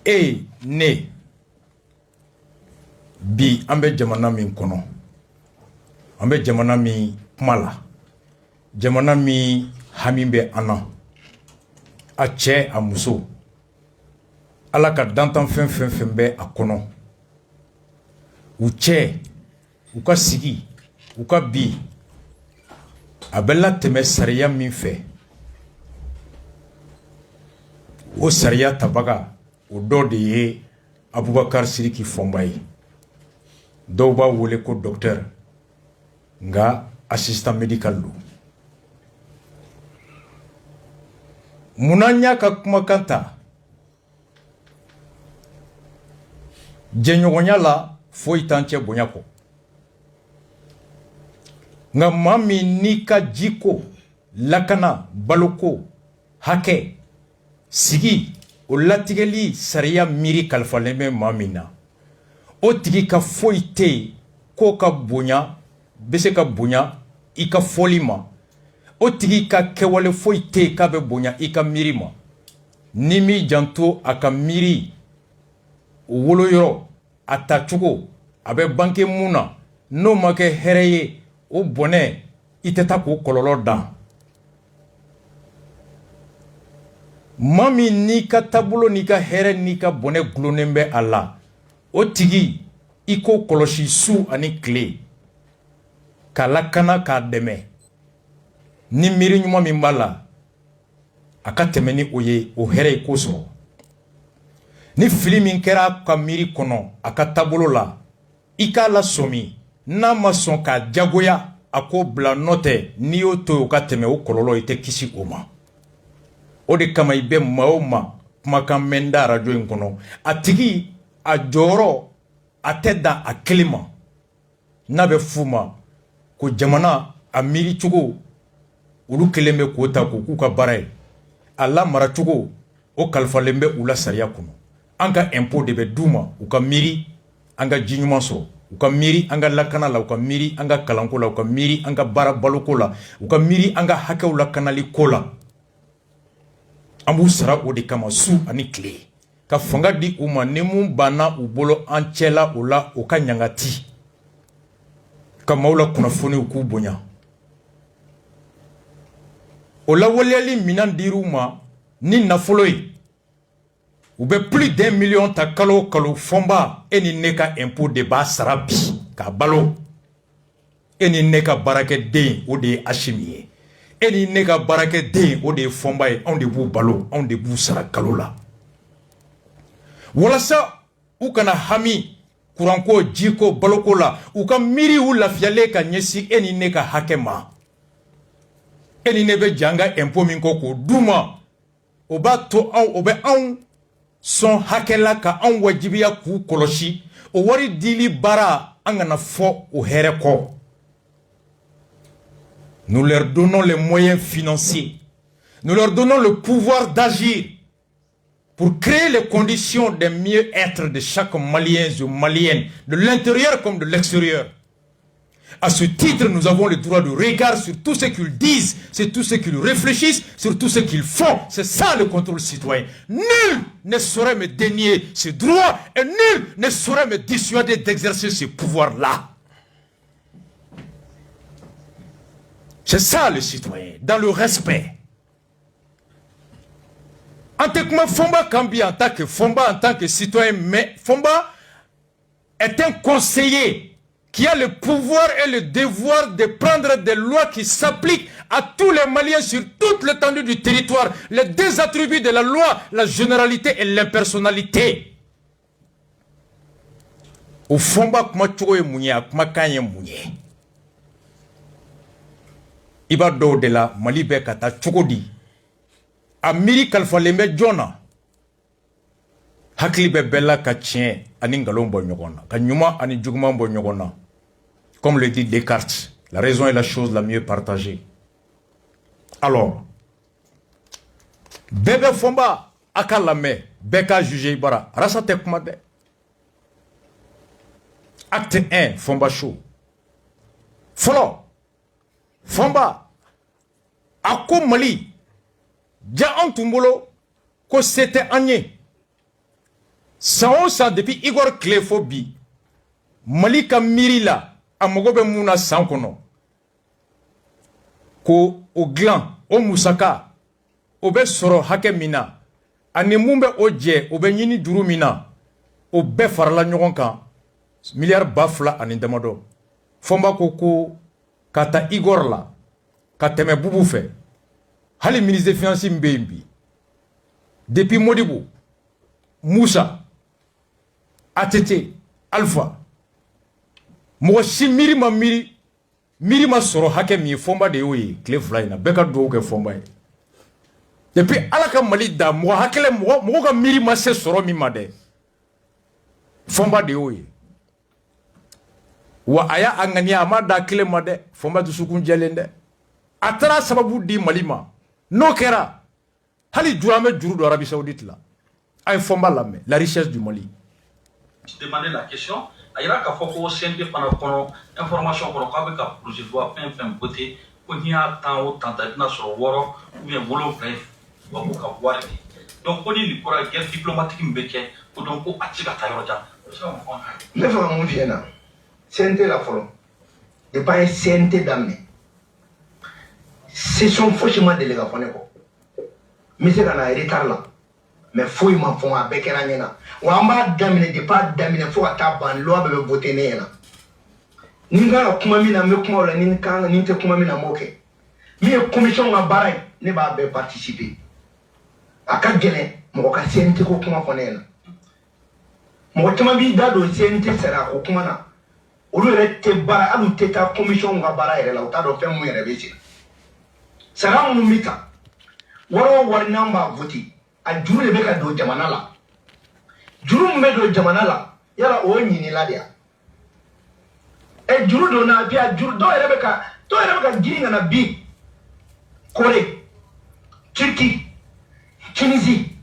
E ne bi an bɛ jamana min kɔnɔ an bɛ jamana min kuma la jamana min hami bɛ an na a cɛ a muso Ala ka dantan fɛn fɛn fɛn bɛ a kɔnɔ u cɛ u ka sigi u ka bi a bɛ latɛmɛ sariya min fɛ o sariya tabaga o dɔ de ye Abubakar Sidiki Fɔnba ye dɔw b'a wele ko docteur nka assistant médical don munna n y'a ka kumakan ta jɛɲɔgɔnya la foyi t'an cɛ bonya kɔ nka maa min n'i ka jiko lakana baloko hakɛ sigi o latigɛli sariya miiri kalifalen bɛ maa min na o tigi ka foyi tɛ yen k'o ka bonya bɛ se ka bonya i ka fɔli ma o tigi ka kɛwale foyi tɛ yen k'a bɛ bonya i ka miiri ma ni m'i janto a ka miiri woloyɔrɔ a tacogo a bɛ bange mun na n'o ma kɛ hɛrɛ ye o bɔnɛ i tɛ taa k'o kɔlɔlɔ dan maa min n'i ka taabolo n'i ka hɛrɛ n'i ka bɔnɛ gulonnen bɛ a la o tigi i k'o kɔlɔsi su ani tile k'a lakana k'a dɛmɛ ni miiri ɲuman min b'a la a ka tɛmɛ ni o ye o hɛrɛ ye k'o sɔrɔ ni fili min kɛra a ka miiri kɔnɔ a ka taabolo la i k'a lasɔmi n'a ma sɔn k'a jagoya a k'o bila nɔ tɛ n'i y'o to yen o ka tɛmɛ o kɔlɔlɔ i tɛ kisi o ma o de kama i bɛ maa o maa kumakan mɛn da arajo in kɔnɔ a tigi a jɔyɔrɔ a tɛ dan a kelen ma n'a bɛ f'u ma ko jamana a miiri cogo olu kelen bɛ k'o ta k'o k'u ka baara ye a lamara cogo o kalifalen bɛ u la sariya kɔnɔ an ka impôt de bɛ d'u ma u ka miiri an ka ji ɲuman sɔrɔ u ka miiri an ka lakana la u ka miiri an ka kalanko la u ka miiri an ka baara baloko la u ka miiri an ka hakɛw lakanali ko la an b'u sara o de kama su ani tile ka fanga di u ma ni mun banna u bolo an cɛla o la o ka ɲangati ka maaw la kunnafoniw k'u bonya o lawaleyali minan dir'u ma ni nafolo ye u bɛ plus d'1 million ta kalo o kalo Fɔnba e ni ne ka impôt de b'a sara bi k'a balo e ni ne ka baarakɛden o de ye Asimi ye e ni ne ka baarakɛden o de ye Fɔnba ye anw de b'u balo anw de b'u sara kalo la walasa u kana hami kuranko jiko baloko la u ka miiri u lafiyalen ka ɲɛsin e ni ne ka hakɛ ma e ni ne bɛ jan ka impôt min kɔ k'o d'u ma o b'a to o bɛ anw sɔn hakɛ la ka anw wajibiya k'u kɔlɔsi o wari dili baara an kana fɔ o hɛrɛ kɔ nous leur donnons les moyens financiers nous leur donnons le pouvoir d'agir pour créer les conditions de mieux-être de chaque Malien ou Malienne, de l'intérieur comme de l'extérieur. À ce titre, nous avons le droit de regard sur tout ce qu'ils disent, sur tout ce qu'ils réfléchissent, sur tout ce qu'ils font. C'est ça le contrôle citoyen. Nul ne saurait me dénier ce droit et nul ne saurait me dissuader d'exercer ce pouvoir-là. C'est ça le citoyen, dans le respect. En tant que Fɔnba Kambi, en tant que Fɔnba, en tant que citoyen, mais Fɔnba est un conseiller qui a le pouvoir et le devoir de prendre des lois qui s'appliquent à tous les Maliens sur toute l'étendue du territoire, les deux attributs de la loi, la généralité et l'impersonnalité. Au Fɔnba kuma cogo ye mun ye a kumakan ye mun ye i b'a dɔw de la Mali bɛ ka taa cogo di a miiri kalifalen bɛ jɔn na hakili bɛ bɛɛ la ka tiɲɛ ani ngalon bɔ ɲɔgɔn na ka ɲuman ani juguman bɔ ɲɔgɔn na comme le dit Descartes la raison est la chose la mieux partagée alors bɛɛ bɛ Fɔnba a ka lamɛn bɛɛ k'a juger i bara rasa tɛ kuma dɛ acte 1 Fɔnba show fɔlɔ Fɔnba a ko Mali ja an tun bolo ko se tɛ an ye san o san depuis Igor tile fo bi Mali ka miiri la a mago bɛ mun na san kɔnɔ ko o dilan o musaka o bɛ sɔrɔ hakɛ min na ani mun bɛ o jɛ o bɛ ɲini juru min na o bɛɛ farala ɲɔgɔn kan miliyari 2,000 ani damadɔ Fɔnba ko ka taa Igor la ka tɛmɛ Bubu fɛ hali ministre des finances min bɛ yen bi depuis Modibo Musa ATT Alpha mɔgɔ si miiri ma sɔrɔ hakɛ min ye Fɔnba de y'o ye tile 2 in na bɛɛ ka dugawu kɛ Fɔnba ye depuis Ala ka Mali da mɔgɔ hakɛlɛ mɔgɔ ka miiri ma se sɔrɔ min ma dɛ Fɔnba de y'o ye wa a y'a ŋaniya a ma da kelen ma dɛ Fɔnba dusukun jɛlen dɛ a taara sababu di Mali ma n'o kɛra hali juru an bɛ juru don Arabie Saoudite la a ye Fɔnba lamɛn la richesse du Mali. Demander la question a yira k'a fɔ ko CNT fana kɔnɔ information kɔnɔ k'a bɛ ka projet de loi fɛn fɛn voté ko n'i y'a tan o tan ta i bɛna sɔrɔ 6 ou bien 7 ye wa ko ka wari di donc ko ni nin kɔrɔ guerre diplomatique min bɛ kɛ ko donc ko a tɛ se ka taa yɔrɔ jan. Ne fɛ ka mun f'i ɲɛna CNT la fɔlɔ depuis an ye CNT daminɛ session fosi ma deli ka fɔ ne kɔ n bɛ se ka na retard la mais foyi ma fɔ a bɛɛ kɛra ɲɛna wa an b'a daminɛ depuis a daminɛ fo ka taa ban loi bɛɛ bɛ voté ne ɲɛna ni n kan ka kuma min na n bɛ kuma o la ni n tɛ kuma min na n b'o kɛ min ye commission ka baara ye ne b'a bɛɛ participer a ka gɛlɛn mɔgɔ ka CNT ko kuma fɔ ne ɲɛna mɔgɔ caman b'i da don CNT sara ko kuma na olu yɛrɛ tɛ baara hali u tɛ taa commission ka baara yɛrɛ la u t'a dɔn fɛn mun yɛrɛ bɛ sen sara minnu bɛ ta wari o wari n'an b'a voté a juru de bɛ ka don jamana la juru min bɛ don jamana la yala o ye ɲinila de ye juru donna bi a juru dɔw yɛrɛ bɛ ka girin ka na bi Corée Turquie Tunisie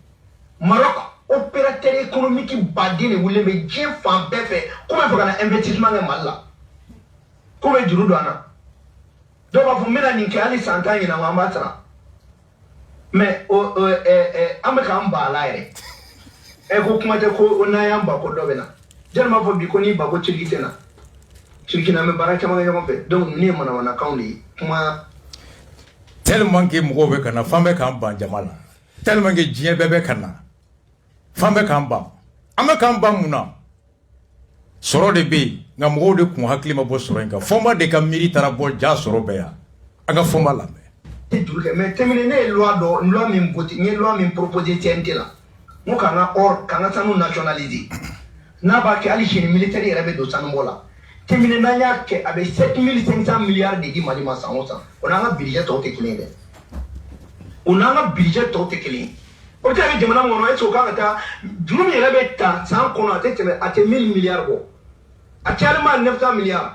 Maroc opérateur économique baden de wulen bɛ diɲɛ fan bɛɛ fɛ ko bɛ fɛ ka na investissement kɛ Mali la ko bɛ juru don an na dɔw b'a fɔ n bɛna nin kɛ hali san 10 ɲinan an b'a sara mais an bɛ k'an ba a la yɛrɛ ko kuma tɛ ko n'an y'an ba ko dɔ bɛ na jɔn b'a fɔ bi ko n'i ba ko Turquie tɛ na Turquie na an bɛ baara caman kɛ ɲɔgɔn fɛ donc ninnu ye manamanakanw de ye kuma tellement que mɔgɔw bɛ ka na f'an bɛ k'an ban jama la tellement que diɲɛ bɛɛ bɛ ka na f'an bɛ k'an ban an bɛ k'an ban mun na sɔrɔ de bɛ yen nka mɔgɔw de kun hakili ma bɔ sɔrɔ in kan Fɔnba de ka miiri taara bɔ ja sɔrɔ bɛɛ yan an ka Fɔnba lamɛn. mais terminé ne ye loi min voté n ye loi min proposé CNT la n ko k'an ka sanu nationaliser n'a b'a kɛ hali sini militaire yɛrɛ bɛ don sanubɔ la terminé n'an y'a kɛ a bɛ 7500 milliards de di Mali ma san o san o n'an ka budget tɔw tɛ kelen ye dɛ o n'an ka budget tɔw tɛ kelen ye o bɛ se ka kɛ jamana min kɔnɔ est-ce que o kan ka taa juru min yɛrɛ bɛ ta san kɔnɔ a tɛ tɛmɛ a tɛ 1000 milliards bɔ a cayalima 900 milliards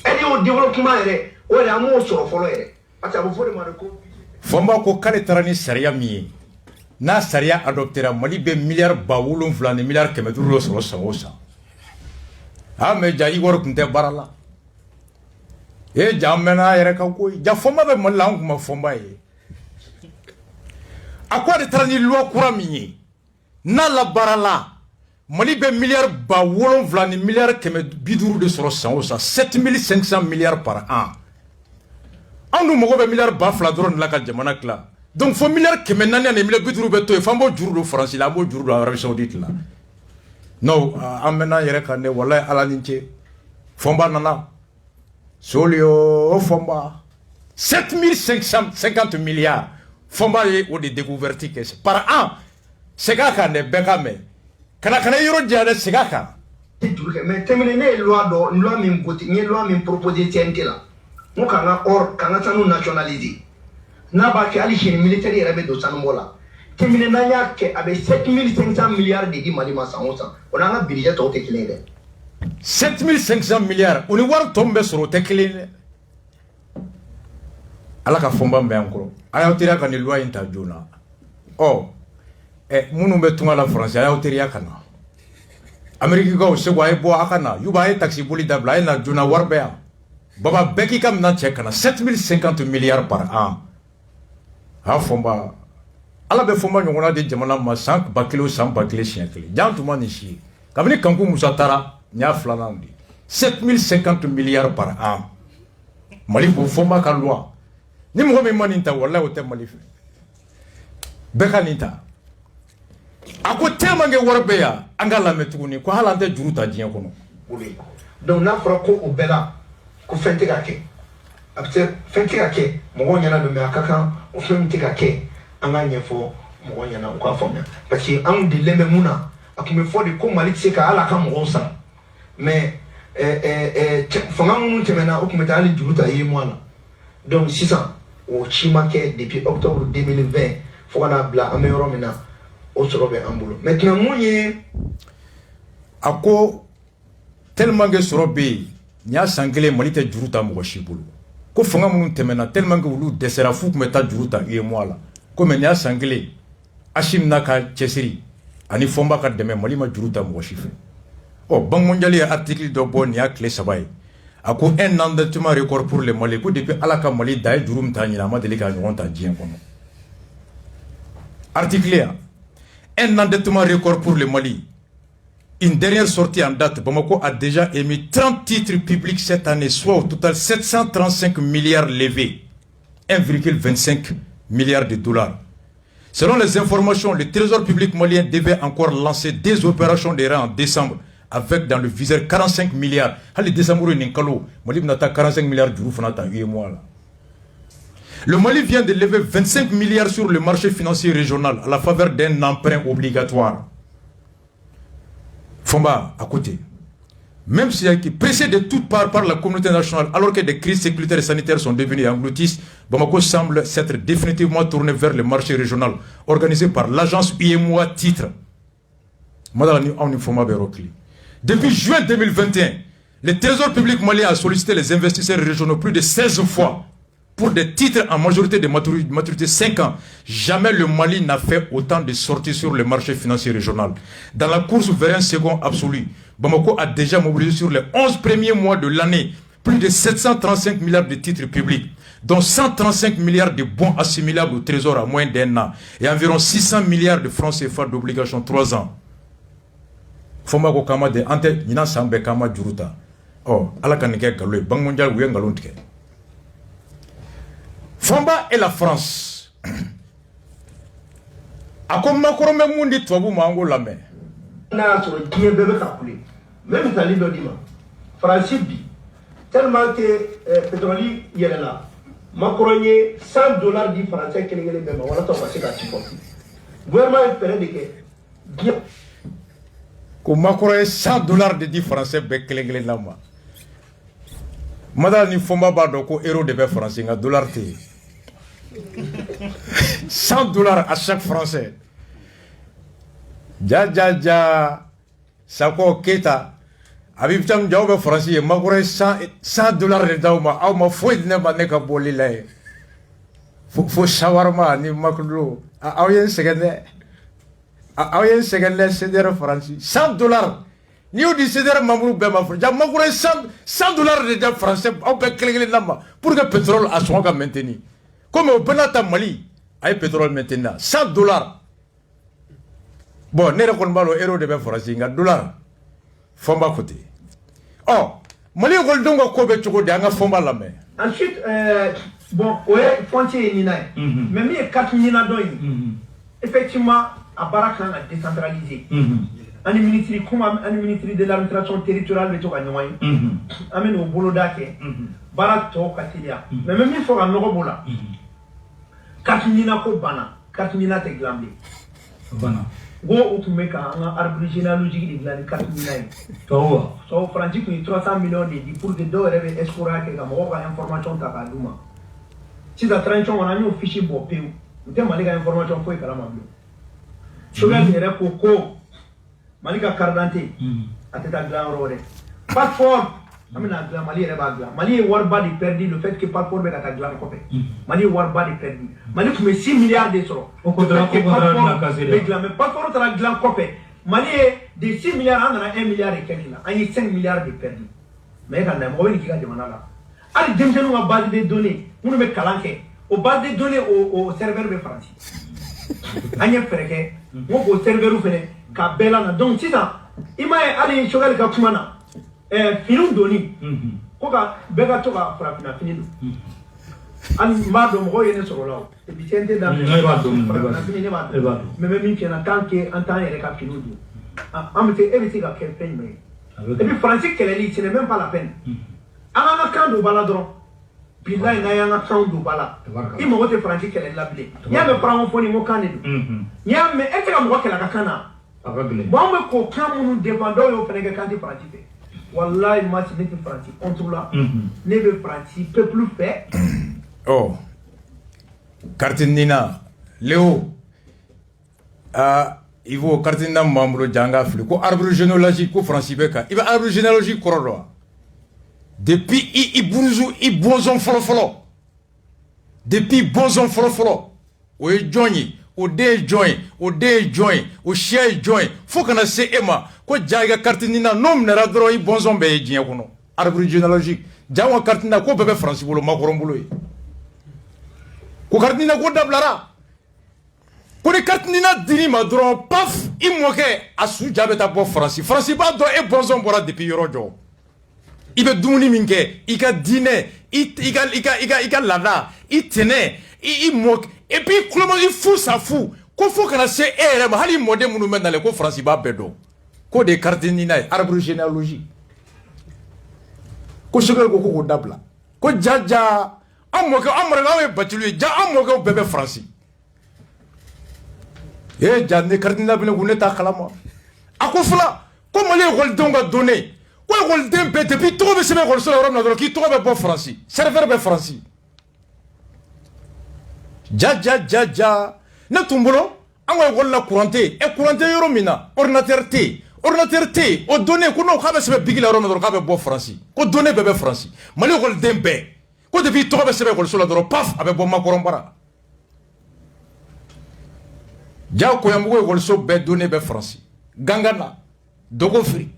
aide au développement yɛrɛ o yɛrɛ an m'o sɔrɔ fɔlɔ yɛrɛ. Fɔnba ko k'ale taara ni sariya min ye n'a sariya adoptera Mali bɛ miliyari 7,000 ni miliyari 500 sɔrɔ san o san mais ja Igor tun tɛ baara la ja an mɛnna a yɛrɛ kan koyi ja Fɔnba bɛ Mali la an tun ma Fɔnba ye a ko ale taara ni loi kura min ye n'a labaara la Mali bɛ miliyari 7,000 ni miliyari 550 de sɔrɔ san o san 7500 milliards par an. An dun mago bɛ miliyari 2,000 dɔrɔn de la ka jamana dilan donc fo miliyari 400 ani miliyari 50 bɛ to yen f'an b'o juru don Faransi la an b'o juru don Arabie Saoudite la non an mɛnna an yɛrɛ kan dɛ walahi Ala ni ce Fɔnba nana Solio o Fɔnba 7550 milliards Fɔnba ye o de découverte kɛ par an segin a kan dɛ bɛɛ ka mɛn kana yɔrɔ jan dɛ segin a kan. mais terminé ne ye loi min voté n ye loi min proposé CNT la n ko k'an ka sanu nationaliser n'a b'a kɛ hali sini militaire yɛrɛ bɛ don sanubɔ la terminé n'an y'a kɛ a bɛ 7500 milliards de di Mali ma san o san o n'an ka budget tɔw tɛ kelen ye dɛ. 7500 milliards o ni wari tɔ min bɛ sɔrɔ o tɛ kelen ye dɛ. Ala ka Fɔnba mɛn an kɔrɔ a y'aw teriya ka nin loi in ta joona minnu bɛ tunga la Faransi a y'aw teriya ka na Amerikikaw Segu a ye bɔ a ka na Yuba a ye taxi boli dabila a ye na joona wari bɛ yan Baba bɛɛ k'i ka minɛn cɛ ka na 7050 milliards par an Fɔnba ala be foma nyongona de jamana ma 100 bakilo 100 bakile siècle jantuma ni chi kabini kanku musatara nya flana ndi 7050 milliards par an mali bo foma ka loi ni mo me maninta wallahi o te mali fe bekaninta ako tema nge warbe ya angala metuguni ko halante juruta diyen kono donc na fara ko o bela ko fente ka ke apte fente ka ke mo nyana do me akaka o fente ka ke anga nyefo mo nyana ko afomya parce que am de lembe muna akume fo de ko mali tseka ala ka mo sa mais fanga mun temena o kumeta ali juruta yi mwana donc 600 o chima ke depuis octobre 2020 faut qu'on a bla améliorer maintenant au sorobe ambulo maintenant mounye ako tellement que sorobe nya sangele malite juruta mo shibulu ko fanga mun temena tellement que wulu desera fu ko meta juruta e moala ko men nya sangele ashim naka chesiri ani fomba ka deme malima juruta mo shifu oh banque mondiale article de bon ya clé sabay ako un endettement record pour le Mali ko depuis alaka Mali dai jurum tanyina ma delika ngonta dien kono article un endettement record pour le Mali. Une dernière sortie en date, Bamako a déjà émis 30 titres publics cette année, soit au total 735 milliards levés, 1,25 milliard de dollars. Selon les informations, le trésor public malien devait encore lancer des opérations de rang en décembre, avec dans le viseur 45 milliards. Le décembre, Mali n'a 45 milliards de roues. Le Mali vient de lever 25 milliards sur le marché financier régional à la faveur d'un emprunt obligatoire. Fomba, à côté. Même si est pressé de toutes parts par la communauté nationale, alors que des crises sécuritaires et sanitaires sont devenues engloutisses, Bamako semble s'être définitivement tourné vers le marché régional, organisé par l'agence UEMOA Titre. Depuis juin 2021, le Trésor public malien a sollicité les investisseurs régionaux plus de 16 fois pour des titres en majorité de maturité 5 ans. Jamais le Mali n'a fait autant de sorties sur le marché financier régional. Dans la course vers un second absolu, Bamako a déjà mobilisé sur les 11 premiers mois de l'année plus de 735 milliards de titres publics, dont 135 milliards de bons assimilables au trésor à moins d'un an et environ 600 milliards de francs CFA d'obligations 3 ans. Fomako kama de ante nina sambe kama juruta. Oh, ala kanike galwe banque mondiale wuyen galonte. Fomba et la France. A comme Macron même mundi tobu mango la main. Na sur le qui bébé calculé. Même ça libre dima. France bi. Tellement que pétrolier il est là. Macron y $100 di français que les bébé wala to passer ka chipote. Gouvernement espérait de que ko Macron $100 de di français be kelengele lama. Madame ni Fomba ba do ko euro de be français nga dollar te. $100 à chaque français. Ja Sako Keta Abibtam Jawbe français Magore $100 de dauma aw ma foi ne ba ne ka boli lay fo shawarma ni maklo aw yen segende cedere français $100 ni odi cedere mamru be ma ja Magore $100 de français aw be kelele namba pour que pétrole a son ka maintenir. Comme au Benata Mali, avec pétrole maintenant, $100. Bon, nous avons un euro de français, $1. Fomba côté. Oh, Mali a un kobe choko de anga fomba la main. Ensuite, bon, ouais, frontière nina. Mais il y a 4 nina doy. Effectivement, à Baraka a décentralisé. Un ministère comme un ministère de l'administration territoriale de Tokanyouaï. Amen au boulot d'ake. Barak to katilia. Mais même il faut un eurobola. 4 nina ko bana. 4 nina te glambi. Bana. Go utumeka un arbre généalogique de glani 4 nina. So franchi qui 300 millions de pour de deux rêves escora que comme on a information ta kaduma. Si ça tranche on a un fichier bopé. On te malika information foi kala mablo. Sugar ni ko malika cardante ateta glan rore. Passeport amina glan Mali reba glan. Mali warba di perdu le fait que passeport be kata glan copé. Mali warba di perdu. Mali fume 6 milliards de euros. O ko dra ko na kasere. Mais passeport tra glan copé. Mali de 6 milliards on a 1 milliard et quelques là. On a 5 milliards de perdu. Mais quand même on qui ga demanda là. Ali demjenu ma base de données, on me kalanke. Au base de données au serveur de France. anya fereke wo ko serveru fene ka bela na donc tita ima ali shogal ka kumana finu doni ko ka bega to ka frapina finido an ma do mo yene soro law e bitende da me min kena tanke antan yere ka finu do am te everything ka campaign me et puis français keleli ce n'est même pas la peine ana kan do baladro billahi na yanga kan do bala imo wote français keleli la bile ya me prend foni mo kanido ya me e ka mo kela ka kana bon me ko kamu devando yo fene ka kanti pratique wallahi match de France contre là ne be France peut plus faire. Oh Kartinina Léo il faut Kartinina Mambo Djanga Fli ko arbre généalogique ko France beka il va arbre généalogique kororo depuis i bourgeois i bonzon folo depuis bonzon folo o joini o de join o chien join faut qu'on se ema ko jaga Kartinina nom ne radro i bonzon be djien kono arbre généalogique jawa Kartinina ko bebe France bolo makorombulo ko Kartinina ko dablara ko ni Kartinina dini ma dron paf i moke asu jabe ta bo France ba do e bonzon bora depuis yorojo ibe dumuni minke ika dine ika lada itene i moke et puis comment il faut ça fou ko faut kana se ere ma hali mode munu menale ko France ba bedo ko de Kartinina arbre généalogie ko shogal ko dabla ko jaja amoke amara batulu ja amoke bebe France janne Kartinina bele gune ta kalama akofula ko mali gol donga donné ko gol dembe depuis to be sebe gol so rom na do ki to be bo France serveur be France ja na tumbulo ango gol la couranté e couranté yoro mina ordinateur T o donné ko no xabe sebe bigila rom na do xabe bo France ko donné bebe France mali gol dembe ko depuis to be sebe gol so la do paf abe bo makorom bara Diaw ko yambugo gol so be donné be France gangana dogo free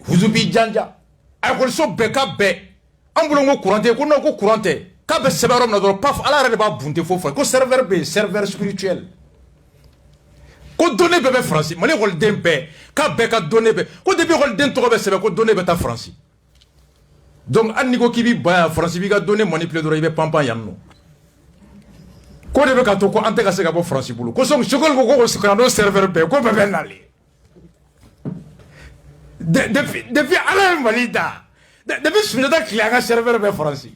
huzubi janja ay gol so be ka be ambulo ngo couranté ko no ko couranté ka be sebarom na do paf ala re ba bunte fofo ko serveur spirituel ko donné be France mali gol dembe ka be ka donné be ko debi gol den to be sebe ko donné be ta France donc anni ko kibi ba France bi ga donné manipuler do ibe pampan yanno ko de be ka to ko ante ka se ka bo France bulu ko so chokol ko se ka do serveur be ko be nali depuis ala malida depuis sunata client serveur be France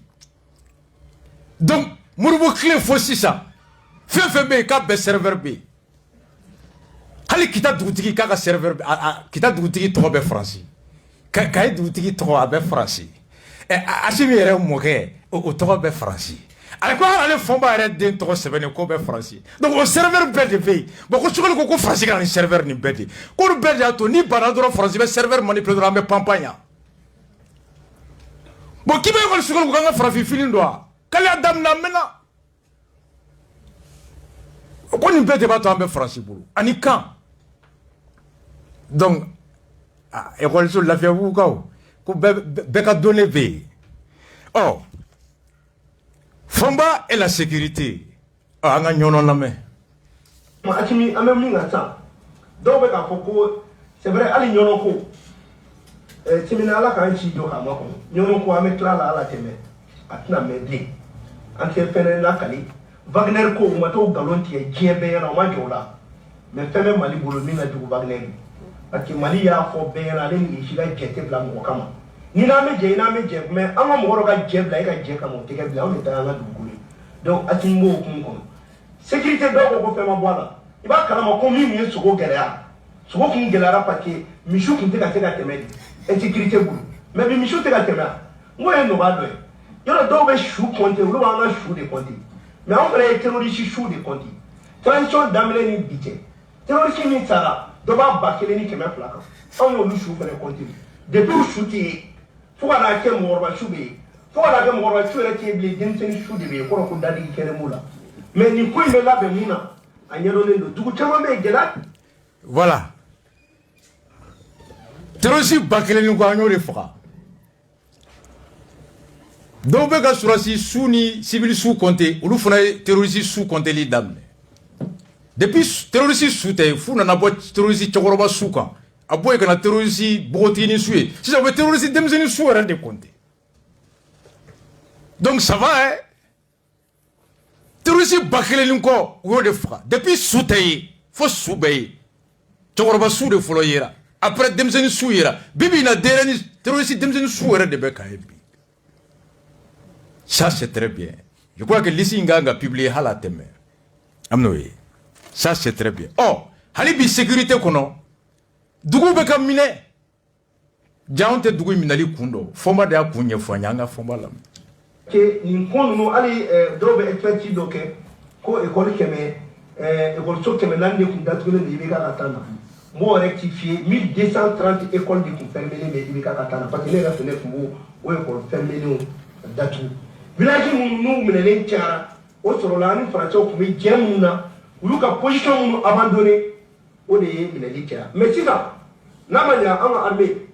donc murubo clé fossi ça fe be ka be serveur be hali kita dugutigi ka serveur kita dugutigi to be France ka dugutigi to be France asimi yere moke o to be France alors quoi aller fomba arrête den to sebene ko be France donc au serveur be de pays beaucoup sur ko France kan serveur ni bedi ko be ya to ni banadro France be serveur manipuler ambe pampanya bon qui be ko sur ko kan France filin do kala adam na mena ko ni be de ba to ambe France bulu ani kan donc école sur la fait vous ko be ka donner be oh Fomba et la sécurité. Anga nyono name. Ma atimi amemi ngata. Do be ka foko c'est vrai ali nyono ko. Timina ala ka nchi do ka mako. Nyono ko ame klala ala teme. Atna medli. Ante pene na kali. Wagner ko mato galonti e jebe na ma jola. Me feme mali bolo mina jugu Wagner. Ati mali ya fo be na le ni shiga jete bla mo kama. Ni na me je mais anga mo ga je bla ga je kama te ga bla on ta na duguli donc atimbo ko sécurité do ko fe ma boala iba kala ma ko mi mi su ko geleya su ko kin gelara parce michu kin te ka teme et sécurité bu mais bi michu te ka teme ngo en no ba do yo do be chou compter lo ba na chou de compter mais on vrai terroriste chou de compter transition d'amele ni bité terroriste ni tsara do ba kele ni keme plaka on yo lu chou fere compter depuis chouti faut ala ke morba choubi faut ala ke morba chouere ke bli dinsen choudi be ko dadi kene mula mais ni ko be labe muna anyelo le do dugu chama be gelat voilà terrorisme bakele ni ko anyore fuka do be ga surasi suni civil sous compté ulu fona terrorisme sous compté li damne Depuis terroriste soute fou nana bo terroriste chokoroba souka. Aboy kana terroriste bogotini soué. Si ça veut terroriste demzeni sou de compter. Donc ça va hein. Terroriste bakele linko wo de fra. Depuis soute fo soubey. Chokoroba sou de folo yera. Après demzeni sou yera. Bibi na derani terroriste demzeni sou de beka ebi. Ça c'est très bien. Je crois que l'ici a publié à la thème. Amnoé. Ça c'est très bien. Oh, halibi sécurité kono. Dugu beka mine. Jaonte dugu minali kundo. Fomba de akunye fanyanga fomba lam. Que ni kono no ali drobe expertise doke ko école keme école so keme nan de kunda tugule de ibeka katana. Mo rectifier 1230 écoles de fermées de ibeka katana parce que les rafene fumbu o école fermée no datu. Village nous menene tiara o sorola ni français ko mi jemuna uluka position nous abandonné o de menene tiara mais si ça namanya anga armée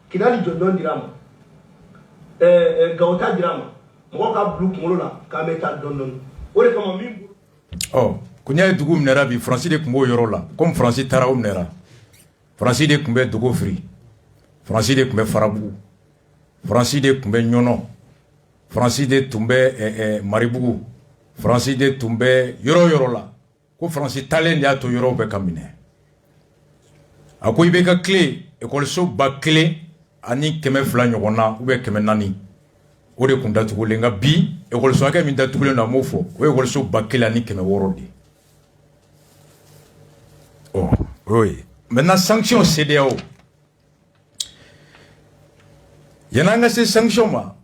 kidali jondon dirama gauta dirama mo ka blu ko la ka meta dondon o de kama mi oh kunya dugu mnera bi français de kumbo yorola comme français tara o mnera français de kumbe dugu free français de kumbe farabu français de kumbe nyono Francis de Toumbe Maribougou, Francis de Toumbe Yoro la, ko Francis Talen ya to Yoro be kamine. Ako ibeka clé, école so ba clé ani keme fla nyogona ube keme nani. Ode kunda tukulenga bi, école so aka minda tukule na mofo, o école so ba clé ani keme worodi. Oh, oui. Maintenant sanction CDAO. Yananga ces sanctions ma.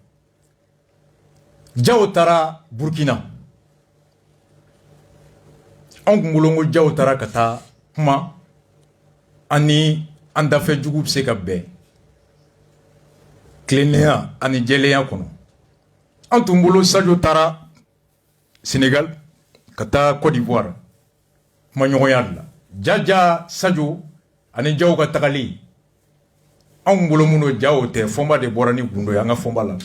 Diao tara Burkina. On ngulongo Diao tara kata kuma ani andafe jugu se ka be. Kleneya ani jeleya kono. Antumbulo Sadio tara Sénégal kata Côte d'Ivoire. Kuma nyogoyad la. Jaja Sadio ani Diao ka tagali. On ngulongo muno Diao te fomba de borani gundo yanga fomba la.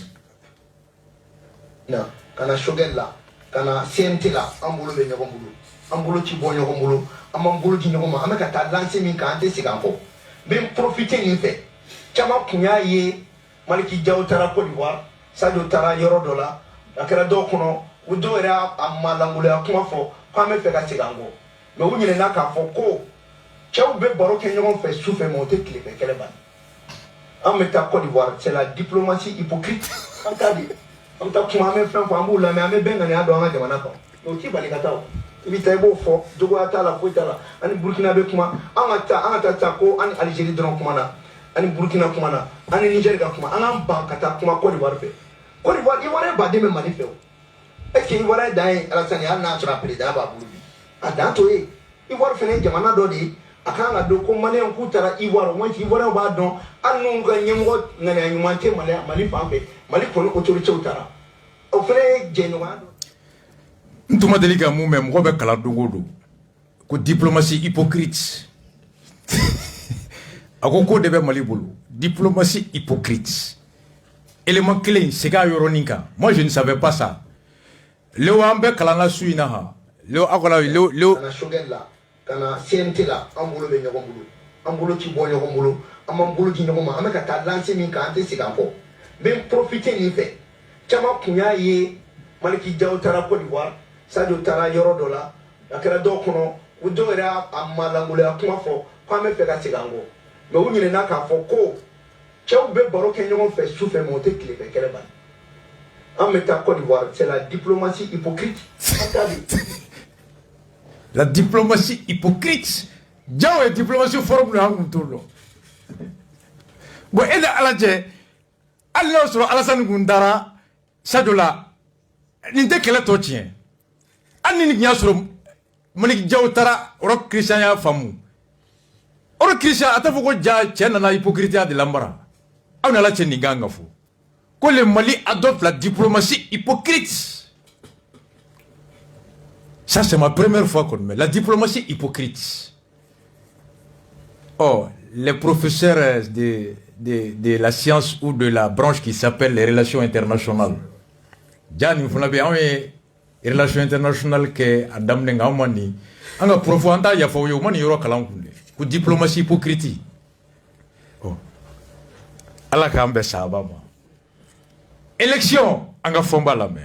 Na kana shogel la kana CNT la ambulo be nyoko mbulu ambulo ci bo nyoko mbulu ambulo ci nyoko ma ameka ta lancer min ka ante sigampo ben profiter ni fait chama kunya ye maliki jaw tara Côte d'Ivoire Sadio tara yoro dola akara do kono udo era amalangulo akuma fo kwa me fe ka sigango me wunyine na ka fo ko chaw be baro ke nyoko fe souffle monter clip kele ban ameta Côte d'Ivoire c'est la diplomatie hypocrite encadré. On t'a kuma me fɛn fɔ an b'u lamɛn an bɛ bɛn ŋaniya dɔn an ka jamana kan o t'i bali ka taa o i bɛ taa i b'o fɔ jogoya t'a la foyi t'a la ani Burkina bɛ kuma an ka taa ko ani Algérie dɔrɔn kuma na ani Burkina kuma na ani Niger ka kuma an k'an ban ka taa kuma Côte d'Ivoire fɛ Côte d'Ivoire Ivoirien baden bɛ Mali fɛ o est-ce que Ivoirien dan ye Alassane hali n'a sɔrɔ a président b'a bolo bi a dan to ye Ivoire fɛnɛ ye jamana dɔ de ye a kan ka dɔn ko Maliyɛnw k'u taara Ivoire au moins Ivoirien b'a dɔn hali n'u ka ɲɛmɔgɔ ŋaniya ɲuman tɛ Mali fan fɛ Mali kɔni autorités taara o fɛnɛ ye jɛɲɔgɔnya dɔ. Ntuma deli ka mun mɛn mɔgɔ bɛ kalan don o don ko diplomatie hypocrite a ko de bɛ Mali bolo diplomatie hypocrite élément kelen segin a yɔrɔnin kan moi je ne savais pas ça Léo an bɛ kalan na su in na ha Léo akola Léo kana shogel la kana CNT la an bolo bɛ ɲɔgɔn bolo an bolo ci bɔ ɲɔgɔn bolo an b'an bolo di ɲɔgɔn ma an bɛ ka taa lancer min kan an tɛ segin an kɔ n bɛ profiter nin fɛ chama kunya ye maliki jaw tara Côte d'Ivoire Sadio tara yoro dola akara do kono u do era amalangulo akuma fo kwa me fe ka sigango me u nyine na ka fo ko chaw be baro ke nyon fe souffle monter clip kele ban en meta Côte d'Ivoire c'est la diplomatie hypocrite la diplomatie hypocrite jaw et diplomatie forum na ngutolo bo eda alaje Allah sur Alassane Gundara Sadio la nin tɛ kɛlɛ tɔ tiɲɛ hali ni nin y'a sɔrɔ Malick Diaw taara Europe Christian y'a faamu Europe Christian a t'a fɔ ko ja cɛ nana hypocrite de lamara aw nana cɛ nin kan ka fɔ ko le Mali adopte la diplomatie hypocrite ça c'est ma première fois qu'on met la diplomatie hypocrite oh les professeurs de la science ou de la branche qui s'appelle les relations internationales Jani funa be relation internationale ke adam ne ngamani anga profo anta ya fo yo mani yoro kalan kunde ku diplomatie hypocrite oh ala ka ambe saba ma élection anga fomba la me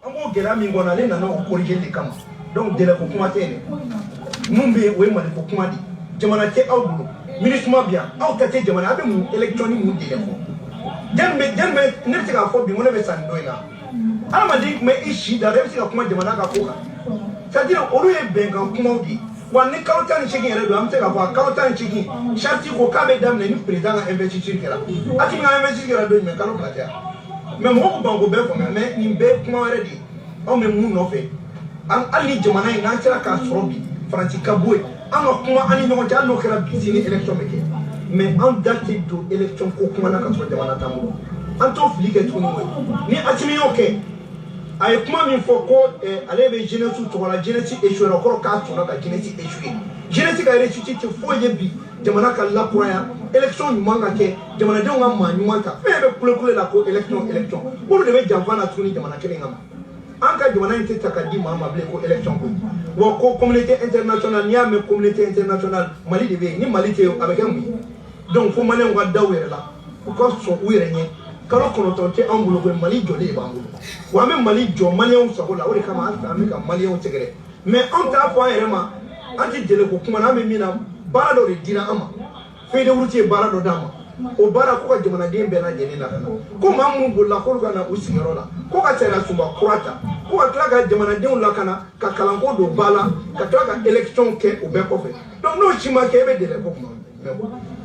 amo gela mi ngona le na no corriger les camps donc de la ko kuma tene mumbe we mali ko kuma di jamana te awbulo ministre mo bien aw tate jamana abe mu élection ni mu de ko dembe ne se ka fo bi mo ne be sando ina ama di me ishi da re se ka kuma jamana ka ko c'est-à-dire olu ye benkan kuma di wa ni kalo ni cheki yɛrɛ do am se ka fɔ kalo ni cheki charte ko k'a bɛ daminɛ ni président ka investiture kɛra a ti ka investiture kɛra don mais kalo fila tɛ mais mɔgɔ ko ban ko bɛɛ faamuya mais nin bɛɛ kuma wɛrɛ de anw bɛ mun nɔfɛ hali ni jamana in n'an sera k'a sɔrɔ bi faransi ka bɔ yen an ka kuma an ni ɲɔgɔn cɛ hali n'o kɛra bi sini élection bɛ kɛ mais an da tɛ don élection ko kuma na ka sɔrɔ jamana t'an bolo an t'o fili kɛ tuguni koyi ni Asimi y'o kɛ a ye kuma min fɔ ko ale bɛ jeunesse tɔgɔ la jeunesse échoué o kɔrɔ k'a sɔnna ka jeunesse échoué jeunesse ka réussite tɛ foyi ye bi jamana ka lakuraya élection ɲuman ka kɛ jamanadenw ka maa ɲuman ta fɛn bɛ kule la ko élection olu de bɛ janfa na tuguni jamana kelen kama an ka jamana in tɛ ta ka di maa ma bilen ko élection ko wa ko communauté internationale n'i y'a mɛn communauté internationale Mali de bɛ yen ni Mali tɛ yen a bɛ kɛ mun ye donc fo maliyɛnw ka da u yɛrɛ la u ka sɔn u yɛrɛ ɲɛ kalo kɔnɔntɔn tɛ an bolo ko Mali jɔlen de b'an bolo wa an bɛ Mali jɔ maliyɛnw sago la o de kama an bɛ ka maliyɛnw sɛgɛrɛ mais an t'a fɔ an yɛrɛ ma an tɛ jɛlɛ ko kuma na an bɛ min na baara dɔ de dira an ma feuille ye baara dɔ d'an ma o baara ko ka jamanaden bɛɛ lajɛlen lakana ko maa minnu bolila k'olu ka na u sigiyɔrɔ la ko ka sariya sunba kura ta ko ka tila ka jamanadenw lakana ka kalanko don ba la ka tila ka élection kɛ o bɛɛ kɔfɛ donc n'o si ma kɛ e bɛ dɛlɛ ko kuma